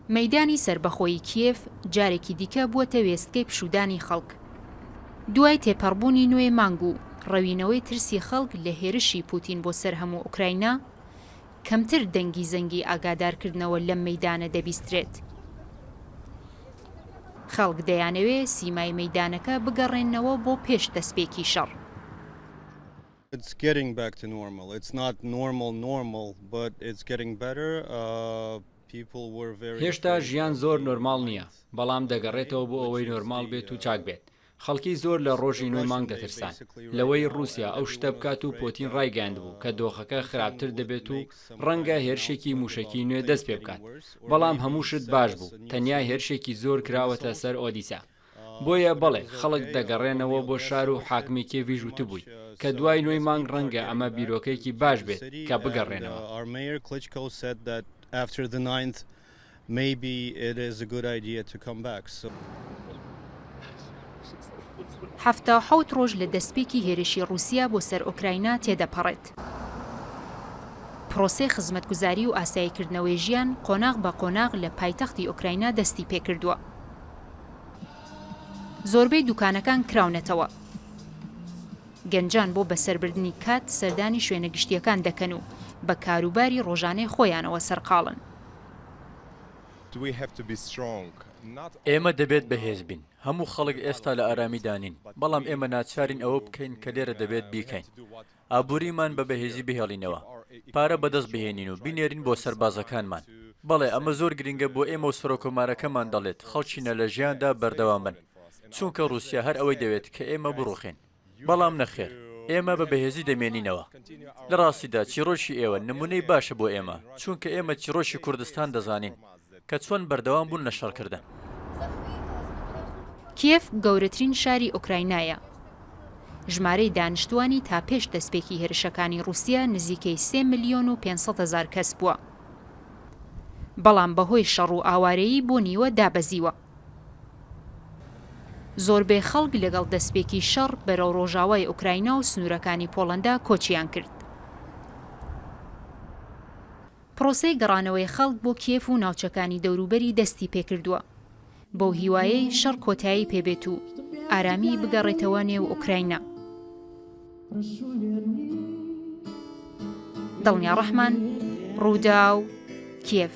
مەیدانی سربەخۆیی کیێف جارێکی دیکە بووەتە وێستگەی پشوودانی خەڵک. دوای تێپەڕبوونی نوێ مانگ و ڕەوینەوەی ترسی خەڵک لە هێرشی پوتین بۆ سەر هەموو ئوکراینە، کەمتر دەنگی زەنگی ئاگادارکردنەوە لەم مەیدانە دەبیسترێت. خەڵک دەیانەوێ سیمای مەیدانەکە بگەڕێنەوە بۆ پێش دەستپێکی شەڕ. It's getting back to normal. It's not normal, but it's getting better. People were very هێشتا ژیان زۆر نۆرماڵ نییە، بەڵام دەگەڕێتەوە بۆ ئەوەی نۆرماڵ بێت و چاک بێت. خەڵکی زۆر لە ڕۆژی نوێ مانگ دەترسان لەوەی رووسیا ئەو شتە بکات و پۆتین ڕایگەاند بوو کە دۆخەکە خراپتر دەبێت و ڕەنگە هێرشێکی موشکی نوێ دەست پێ بکات. بەڵام هەموو شت باش بوو، تەنیا هێرشێکی زۆر کراوەتە سەر ئۆدیسا. بۆیە بەڵێ خەڵک دەگەڕێنەوە بۆ شار و حاکمی کێڤی ژووتبووی کە دوای نوێی مانگ ڕەنگە ئەمە بیرۆکەیەکی باش بێت کە بگەڕێنەوە. Maybe it is a good idea to come back. هەفتە حەوت ڕۆژ لە دەستپێکی هێرشی رووسیا بۆ سەر ئۆکراینە تێدەپەڕێت. پرۆسەی خزمەتگوزاری و ئاساییکردنەوەی ژیان قۆناغ بە قۆناغ لە پایتەختی ئۆکراینە دەستی پێکردووە. زۆربەی دوکانەکان کراونەتەوە. گەنجان بۆ بەسەربردنی کات سەردانی شوێنە گشتیەکان دەکەن و بە کاروباری ڕۆژانەی خۆیانەوە سەرقاڵن. ئێمە دەبێت بەهێز بین. هەموو خەڵک ئێستا لە ئارامی دانین، بەڵام ئێمە ناچارین ئەوە بکەین کە لێرە دەبێت بیکەین. ئابووریمان بە بەهێزی بهێڵینەوە، پارە بەدەست بهێنین و بینێرین بۆ سەربازەکانمان. بەڵێ ئەمە زۆر گرنگە بۆ ئێمە و سەرۆکۆمارەکەمان دەڵێت خەڵچینە لە ژیاندا بەردەوام بن، چونکە رووسیا هەر ئەوەی دەوێت کە ئێمە بڕوخێن. بەڵام نەخێر، ئێمە بە بەهێزی دەمێنینەوە. لە ڕاستیدا چیرۆشی ئێوە نمونەی باشە بۆ ئێمە، چونکە ئێمە چیرۆشی کوردستان دەزانین کە چۆن بەردەوام بوون لە شەڕکردن. کیێف گەورەترین شاری ئۆکراینایە. ژمارەی دانیشتوانی تا پێش دەستپێکی هێرشەکانی رووسیا نزیکەی 3,500,000 کەس بووە. بەڵام بەهۆی شەڕ و ئاوارەیی بۆ نیوە دابەزیوە. زۆربەی خەڵک لەگەڵ دەستپێکی شەڕ بەرەو ڕۆژاوای ئوکراینە و سنوورەکانی پۆڵەندا کۆچیان کرد. پرۆسەی گەڕانەوەی خەڵک بۆ کیێف و ناوچەکانی دەوروبەری دەستی پێکردووە بەو هیوایەی شەڕ کۆتایی پێبێت و ئارامی بگەڕێتەوە نێو ئوکراینە. دڵنیا ڕەحمان، ڕووداو، کیێف.